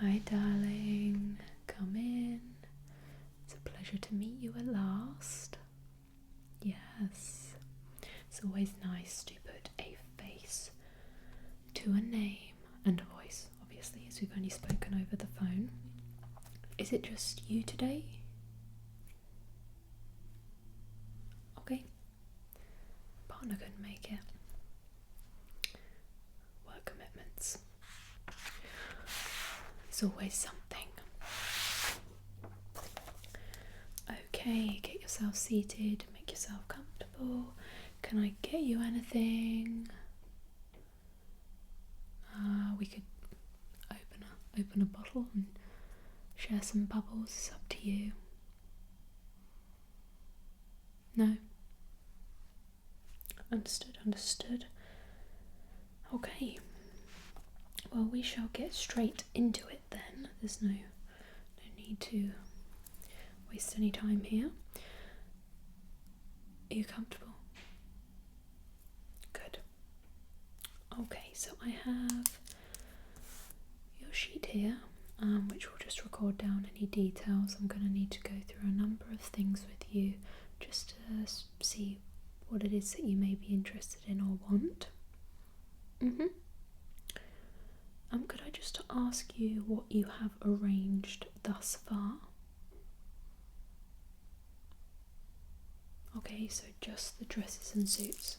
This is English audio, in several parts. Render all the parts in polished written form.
Hi darling, come in. It's a pleasure to meet you at last. Yes, it's always nice to put a face to a name and a voice, obviously, as we've only spoken over the phone. Is it just you today? Okay. Partner couldn't make it. Work commitments. It's always something. Okay, get yourself seated, make yourself comfortable. Can I get you anything? We could open a bottle and share some bubbles. It's up to you. No? Understood. Okay. Well, we shall get straight into it then. There's no need to waste any time here. Are you comfortable? Good. Okay, so I have your sheet here, which will just record down any details. I'm going to need to go through a number of things with you just to see what it is that you may be interested in or want. Could I just ask you what you have arranged thus far? Okay, so just the dresses and suits.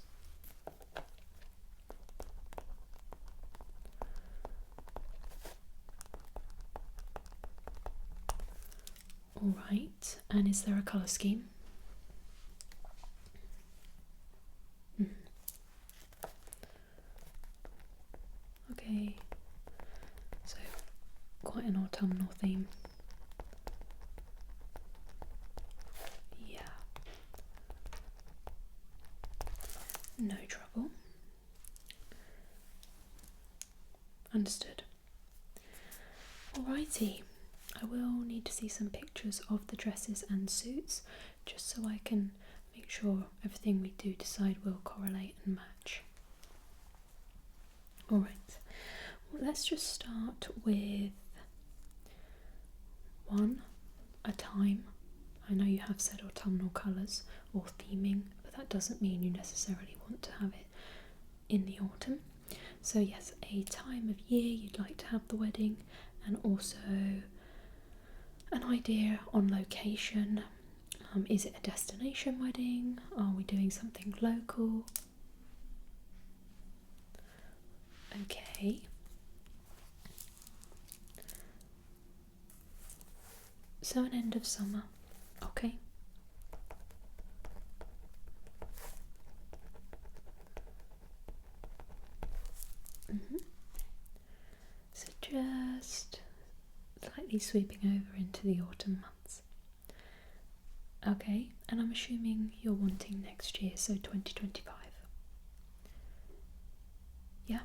Alright, and is there a colour scheme? Okay, so quite an autumnal theme. Yeah. No trouble. Understood. Alrighty, I will need to see some pictures of the dresses and suits just so I can make sure everything we do decide will correlate and match. Alright, well, let's just start with one a time. I know you have said autumnal colours or theming, but that doesn't mean you necessarily want to have it in the autumn. So yes, a time of year you'd like to have the wedding, and also an idea on location. Is it a destination wedding? Are we doing something local? Okay. So an end of summer. Okay. So just slightly sweeping over into the autumn months. Okay, and I'm assuming you're wanting next year, so 2025. Yeah?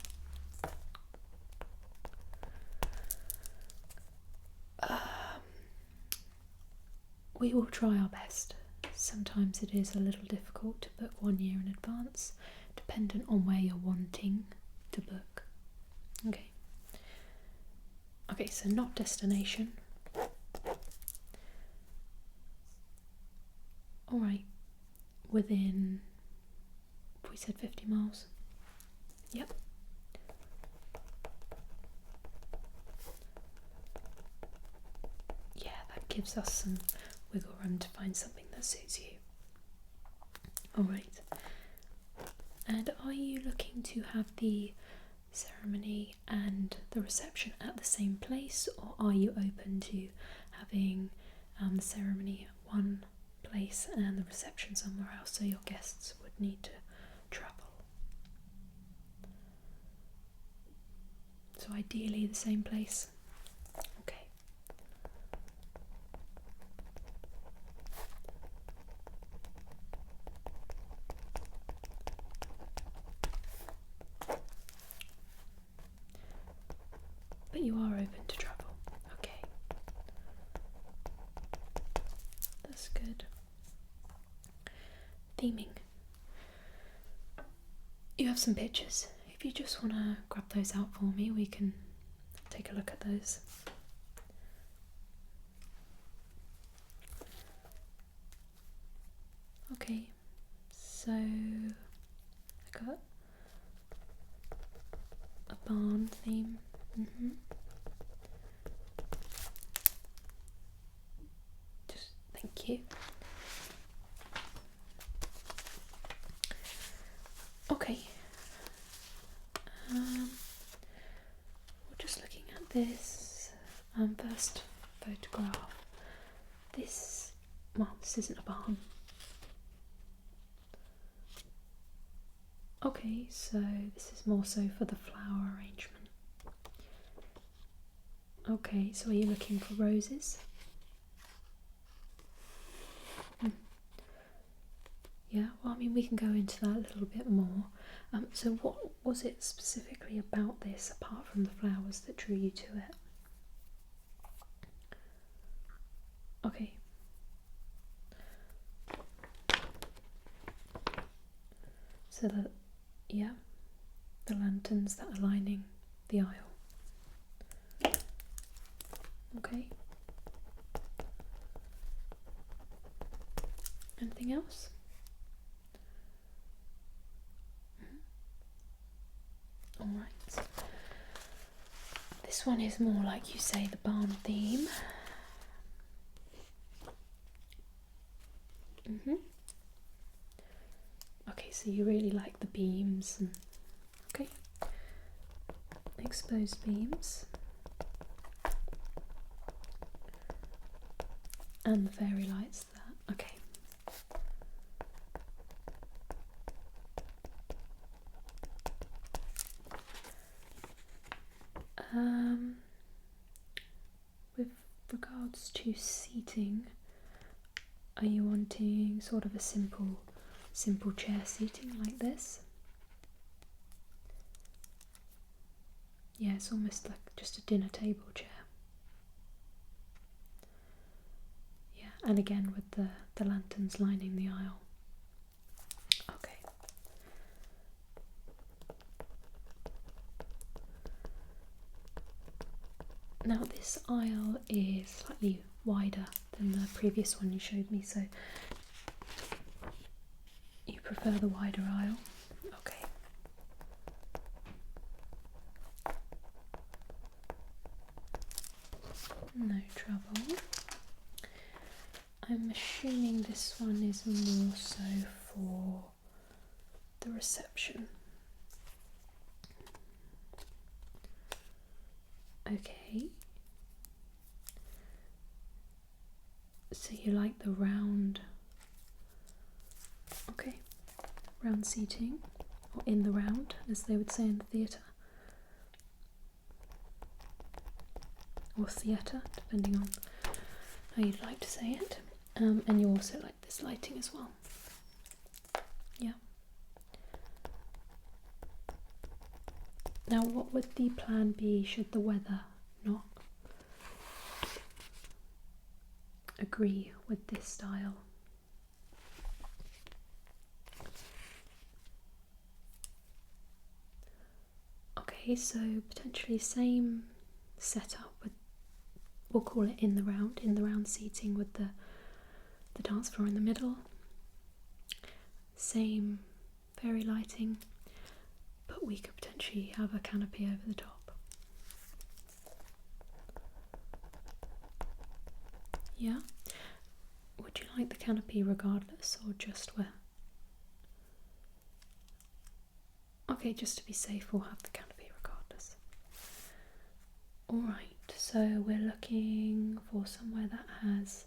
We will try our best. Sometimes it is a little difficult to book 1 year in advance, dependent on where you're wanting to book. Okay. Okay, so not destination. Alright, within, we said 50 miles? Yep. Yeah, that gives us some wiggle room to find something that suits you. Alright. And are you looking to have the ceremony and the reception at the same place, or are you open to having the ceremony at one place and the reception somewhere else, so your guests would need to travel? So ideally the same place. Okay. But you are open to travel. Okay. That's good. Theming. You have some pictures. If you just want to grab those out for me, we can take a look at those. Okay, so I got a barn theme. Just thank you. Okay. We're just looking at this first photograph. This isn't a barn. Okay, so this is more so for the flower arrangement. Okay, so are you looking for roses? Yeah, well, I mean, we can go into that a little bit more. So what was it specifically about this, apart from the flowers, that drew you to it? Okay. So the lanterns that are lining the aisle. Okay. Anything else? Alright. This one is more like you say, the barn theme. Okay, so you really like the beams and okay. Exposed beams. And the fairy lights there. Okay. With regards to seating, are you wanting sort of a simple chair seating like this? Yeah, it's almost like just a dinner table chair. Yeah, and again with the lanterns lining the aisle. Okay. Now this aisle is slightly wider than the previous one you showed me, so you prefer the wider aisle? Okay. No trouble. I'm assuming this one is more so for the reception. Okay. So you like the round, okay, round seating, or in the round, as they would say in the theatre, or theatre, depending on how you'd like to say it. And you also like this lighting as well. Yeah. Now, what would the plan be should the weather not agree with this style? Okay, so potentially same setup with, we'll call it in the round seating with the dance floor in the middle. Same fairy lighting, but we could potentially have a canopy over the top. Yeah? Would you like the canopy regardless, or just where? Okay, just to be safe, we'll have the canopy regardless. Alright, so we're looking for somewhere that has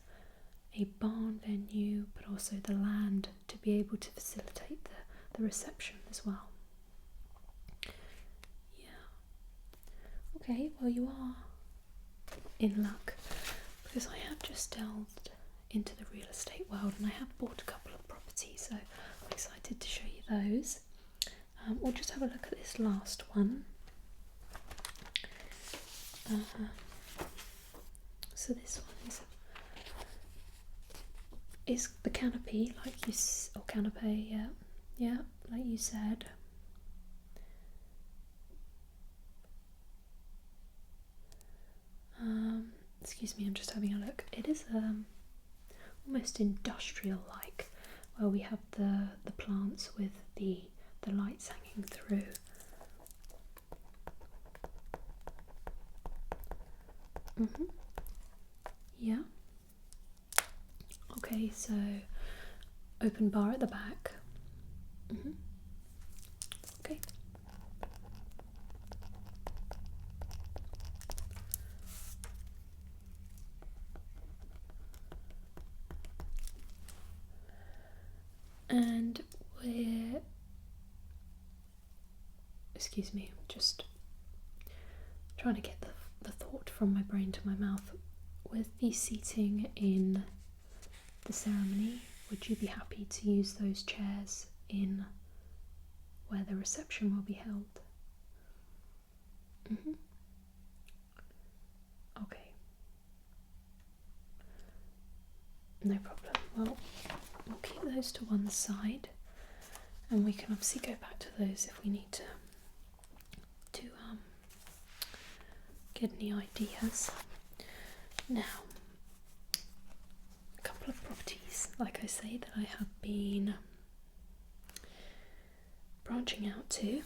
a barn venue, but also the land to be able to facilitate the reception as well. Yeah. Okay, well, you are in luck, because I have just delved into the real estate world and I have bought a couple of properties, so I'm excited to show you those. We'll just have a look at this last one. So this one is the canopy, like you or canopy, yeah, like you said. Excuse me, I'm just having a look. It is almost industrial-like. where we have the plants with the lights hanging through. Yeah. Okay, so open bar at the back. Okay. And we're, excuse me, I'm just trying to get the thought from my brain to my mouth. With the seating in the ceremony, would you be happy to use those chairs in where the reception will be held? Okay. No problem. Well, we'll keep those to one side, and we can obviously go back to those if we need to get any ideas. Now, a couple of properties, like I say, that I have been branching out to,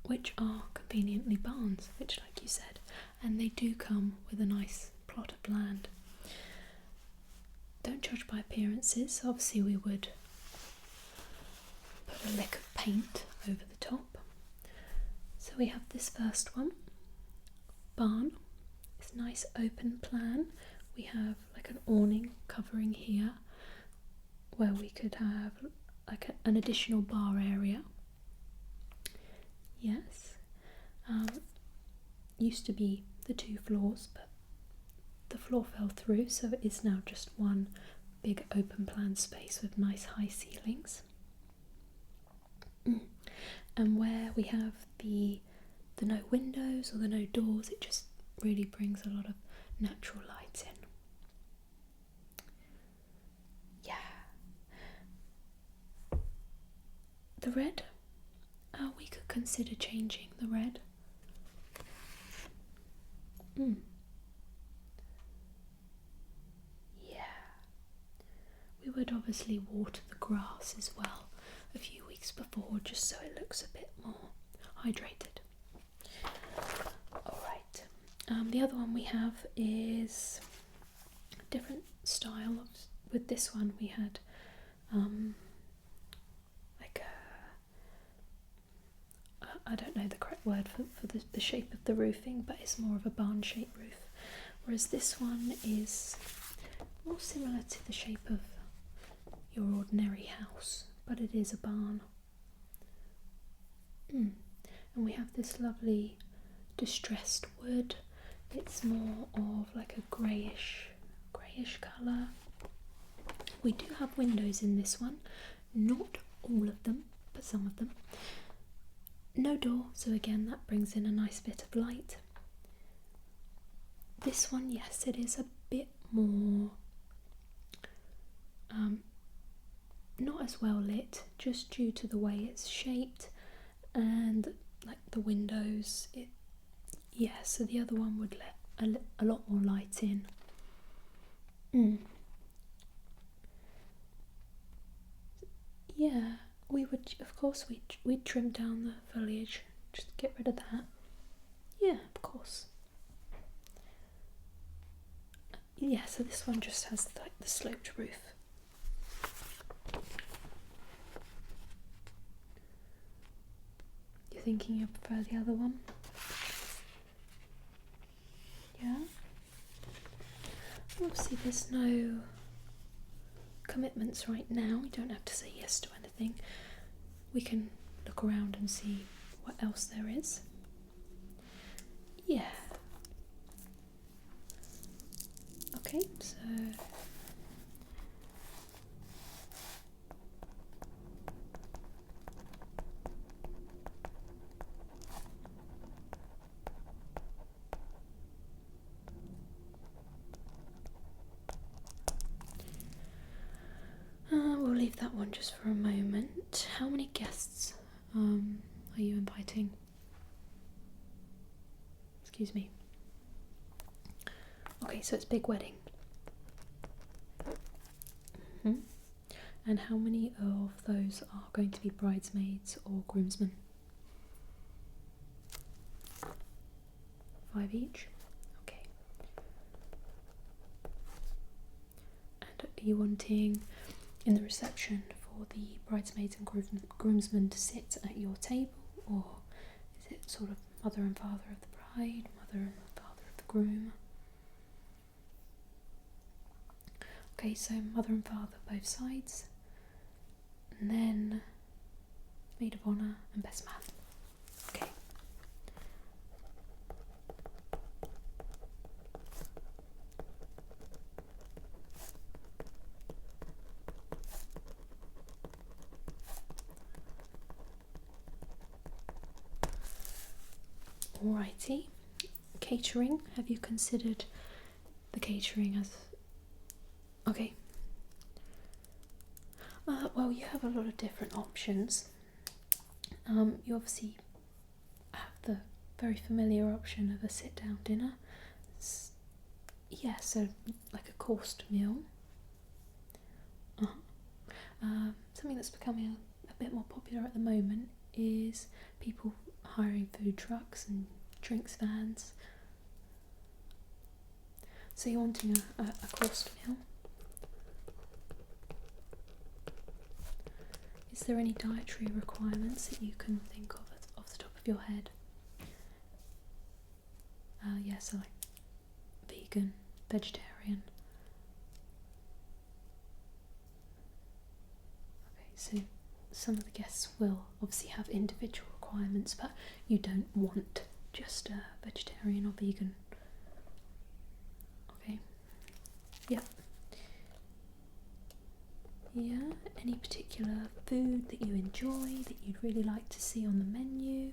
which are conveniently barns, which, like you said, and they do come with a nice plot of land. Don't judge by appearances. Obviously we would put a lick of paint over the top. So we have this first one, barn. It's a nice open plan. We have like an awning covering here where we could have like an additional bar area. Yes. Used to be the 2 floors, but the floor fell through, so it is now just one big open plan space with nice high ceilings. And where we have the no windows or the no doors, it just really brings a lot of natural light in. Yeah. The red, we could consider changing the red. Yeah. We would obviously water the grass as well a few weeks before, just so it looks a bit more hydrated. Alright, the other one we have is a different style. With this one we had like I don't know the correct word for the shape of the roofing, but it's more of a barn shaped roof, whereas this one is more similar to the shape of your ordinary house, but it is a barn. And we have this lovely distressed wood. It's more of like a greyish colour. We do have windows in this one, not all of them, but some of them. No door, so again that brings in a nice bit of light. This one, yes, it is a bit more not as well lit, just due to the way it's shaped and like the windows. So the other one would let a lot more light in. Yeah, we would, of course, we'd trim down the foliage, just get rid of that. Yeah, of course. Yeah, so this one just has like the sloped roof. You're thinking you prefer the other one? Yeah? Obviously there's no commitments right now. We don't have to say yes to anything. We can look around and see what else there is. Yeah. Okay, so we'll leave that one just for a moment. How many guests are you inviting? Excuse me. Okay, so it's big wedding. And how many of those are going to be bridesmaids or groomsmen? 5 each? Okay. And are you wanting in the reception for the bridesmaids and groomsmen to sit at your table, or is it sort of mother and father of the bride, mother and father of the groom? Okay, so mother and father both sides, and then maid of honour and best man. Okay. Alrighty. Catering. Have you considered the catering as... Okay. Well, you have a lot of different options. You obviously have the very familiar option of a sit-down dinner. Yeah, so like a coursed meal. Something that's becoming a bit more popular at the moment is people hiring food trucks and drinks vans. So you're wanting a coursed meal. Is there any dietary requirements that you can think of off the top of your head? Yeah, so like vegan, vegetarian. Okay, so some of the guests will obviously have individual requirements, but you don't want just vegetarian or vegan. Okay. Yeah. Yeah, any particular food that you enjoy, that you'd really like to see on the menu?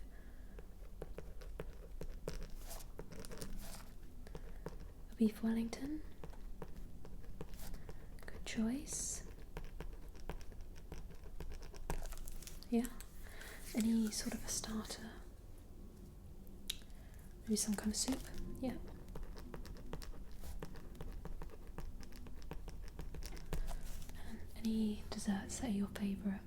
A beef Wellington. Good choice. Yeah. Any sort of a starter? Maybe some kind of soup? Yeah. And any desserts that are your favourite?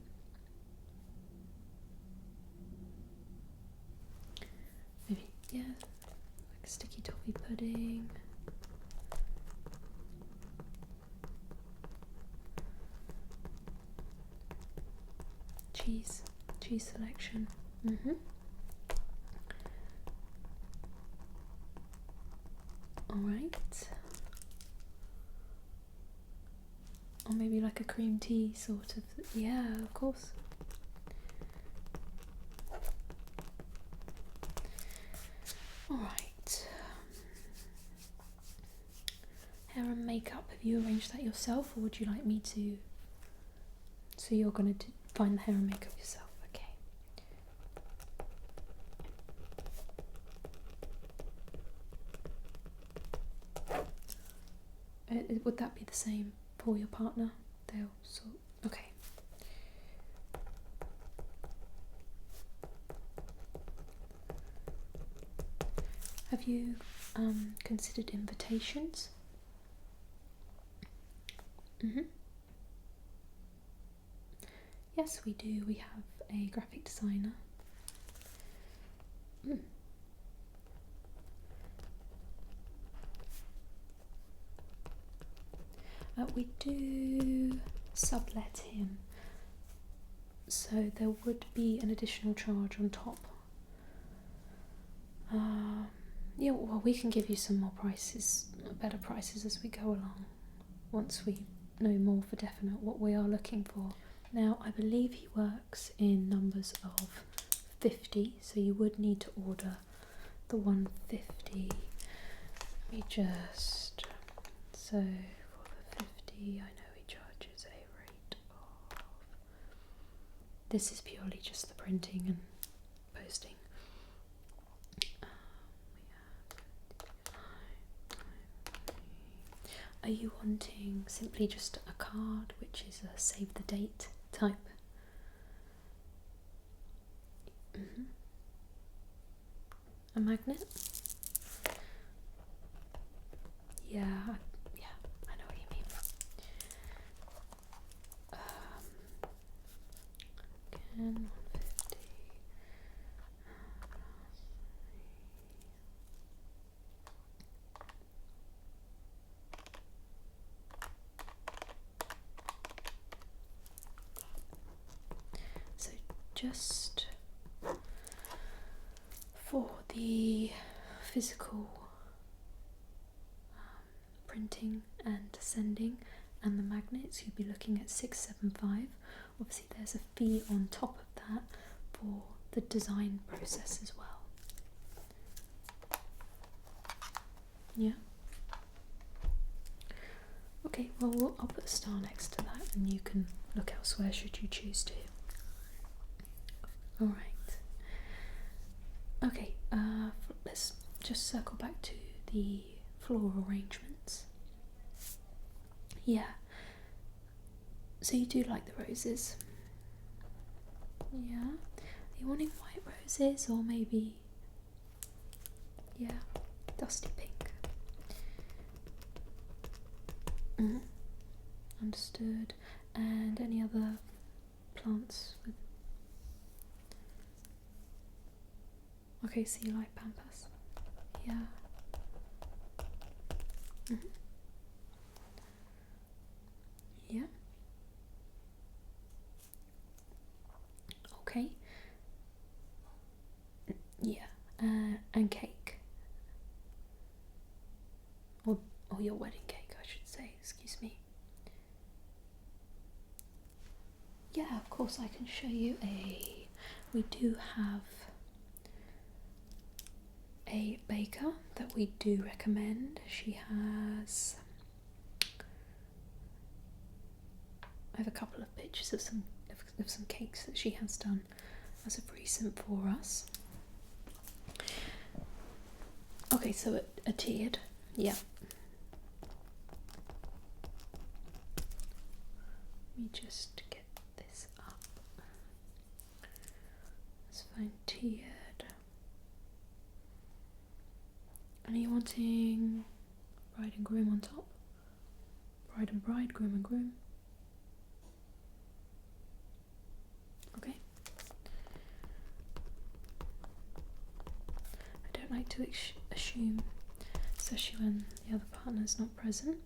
Maybe, yeah, like a sticky toffee pudding. Cheese selection. Alright. Or maybe like a cream tea sort of. Yeah, of course. Alright. Hair and makeup, have you arranged that yourself, or would you like me to? So you're going to find the hair and makeup yourself, okay. Would that be the same for your partner? They'll sort. Okay. Have you considered invitations? Yes, we do. We have a graphic designer. We do sublet him, so there would be an additional charge on top. Yeah, well, we can give you some more prices, better prices as we go along, once we know more for definite what we are looking for. Now, I believe he works in numbers of 50, so you would need to order the 150. Let me just... So, for the 50, I know he charges a rate of... This is purely just the printing and posting. Are you wanting simply just a card, which is a save the date type? A magnet? Yeah, I know what you mean. 150. So just for the physical printing and sending and the magnets, you'd be looking at 675. Obviously there's a fee on top of that for the design process as well. Yeah. Okay, well I'll put a star next to that and you can look elsewhere should you choose to. Alright. Okay, let's just circle back to the floral arrangements. Yeah. So you do like the roses? Yeah. Are you wanting white roses or maybe, yeah, dusty pink? Understood. And any other plants with... Okay, so you like pampas? Yeah. Yeah. Okay. Yeah. And cake. Or your wedding cake, I should say. Excuse me. Yeah, of course I can show you we do have a baker that we do recommend. She has... I have a couple of pictures of some cakes that she has done as of recent for us. Okay, so a tiered, yeah. Let me just get this up. Let's find tiered. And are you wanting bride and groom on top? Bride and bride, groom and groom? Okay. I don't like to assume, especially when the other partner's not present.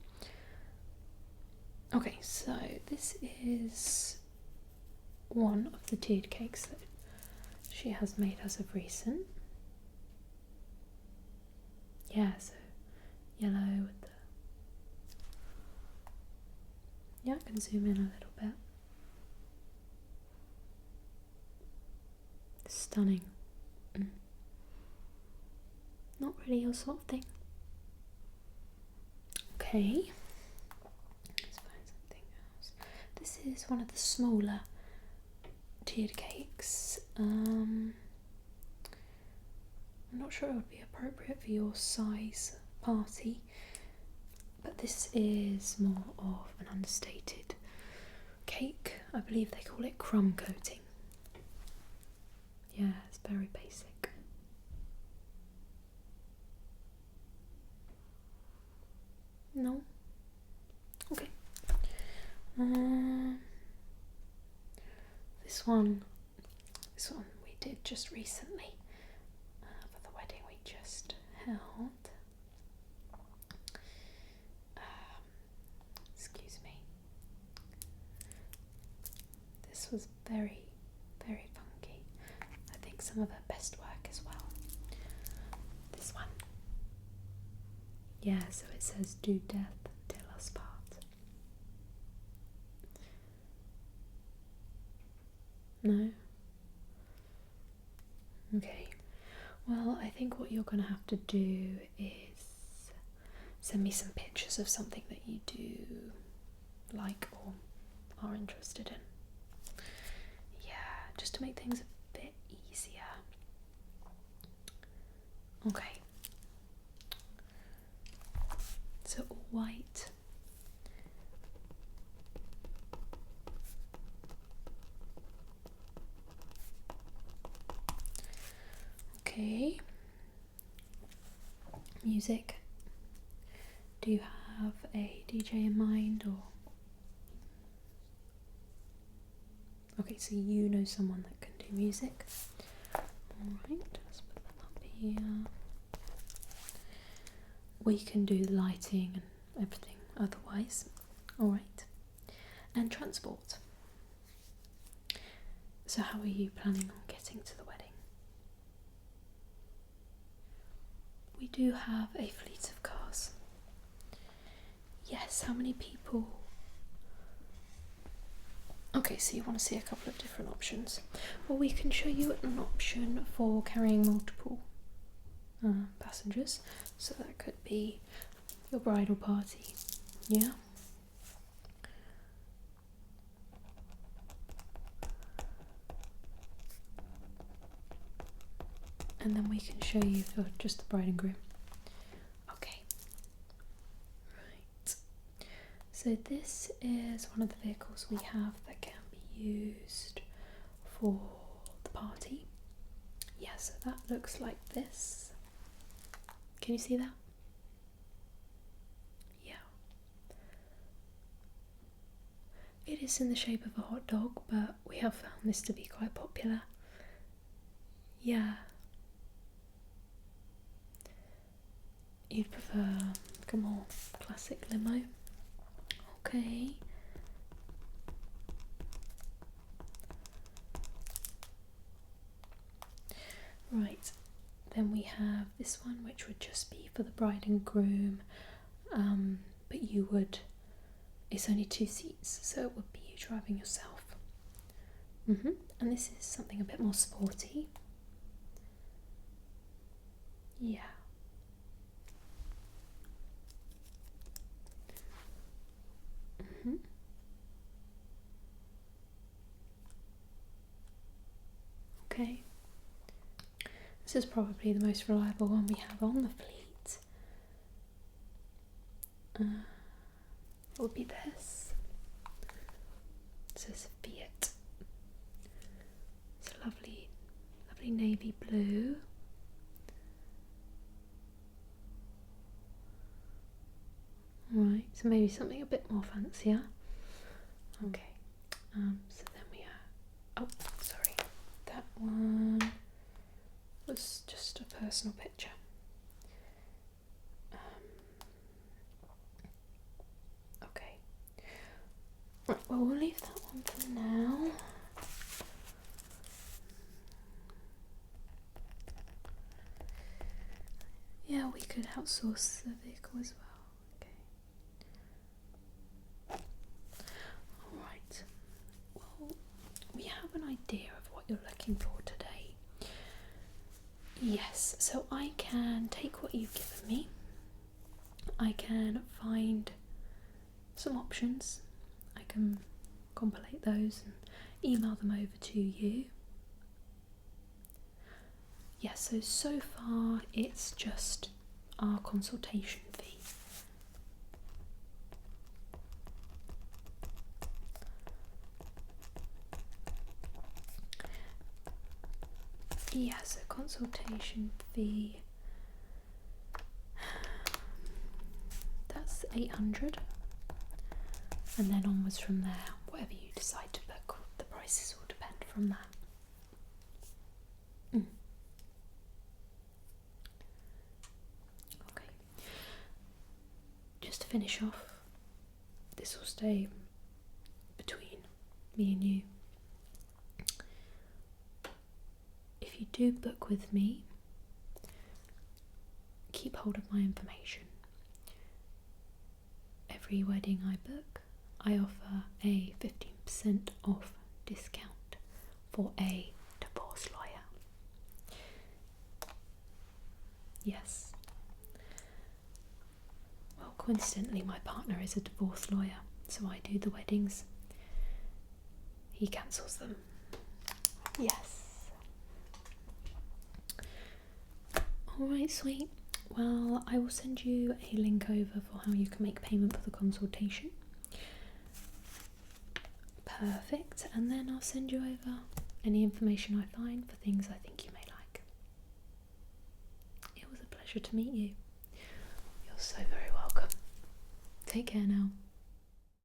Okay, so this is one of the tiered cakes that she has made as of recent. Yeah, so yellow with the... Yeah, I can zoom in a little bit. Stunning. Not really your sort of thing. Okay. Let's find something else. This is one of the smaller tiered cakes. I'm not sure it would be appropriate for your size party, but this is more of an understated cake. I believe they call it crumb coating. Yeah, it's very basic. No? Okay. This one we did just recently for the wedding we just held. Excuse me. This was very, very funky. I think some of her best work as well. This one. Yeah, so it says do death till us part. No? Okay. Well, I think what you're going to have to do is send me some pictures of something that you do like or are interested in. Yeah, just to make things a bit easier. Okay. So all white. Okay. Music. Do you have a DJ in mind or? Okay, so you know someone that can do music. Alright, let's put that up here. We can do the lighting and everything otherwise. Alright. And transport. So how are you planning on getting to the wedding? We do have a fleet of cars. Yes, how many people? Okay, so you want to see a couple of different options. Well, we can show you an option for carrying multiple passengers. So that could be your bridal party, yeah? And then we can show you for just the bride and groom. Okay. Right. So this is one of the vehicles we have that can be used for the party. Yeah, so that looks like this. Can you see that? Yeah. It is in the shape of a hot dog, but we have found this to be quite popular. Yeah. You'd prefer like a more classic limo? Okay. Right, then we have this one, which would just be for the bride and groom, but it's only 2 seats, so it would be you driving yourself. And this is something a bit more sporty. Yeah. Okay. This is probably the most reliable one we have on the fleet. It would be this. It says Fiat. It's a lovely navy blue. Right, so maybe something a bit more fancier. Okay, so then we have, oh, sorry, that one was just a personal picture. Okay, right, well, we'll leave that one for now. Yeah, we could outsource the vehicle as well. Alright, well, we have an idea of what you're looking for today. Yes, so I can take what you've given me. I can find some options. I can compilate those and email them over to you. Yes, so far it's just our consultation fee. Yeah, so consultation fee, that's 800, and then onwards from there, whatever you decide to book, the prices will depend from that. Okay, just to finish off, this will stay between me and you. If you do book with me, keep hold of my information. Every wedding I book, I offer a 15% off discount for a divorce lawyer. Yes. Well, coincidentally, my partner is a divorce lawyer, so I do the weddings. He cancels them. Yes. Alright, sweet. Well, I will send you a link over for how you can make payment for the consultation. Perfect. And then I'll send you over any information I find for things I think you may like. It was a pleasure to meet you. You're so very welcome. Take care now.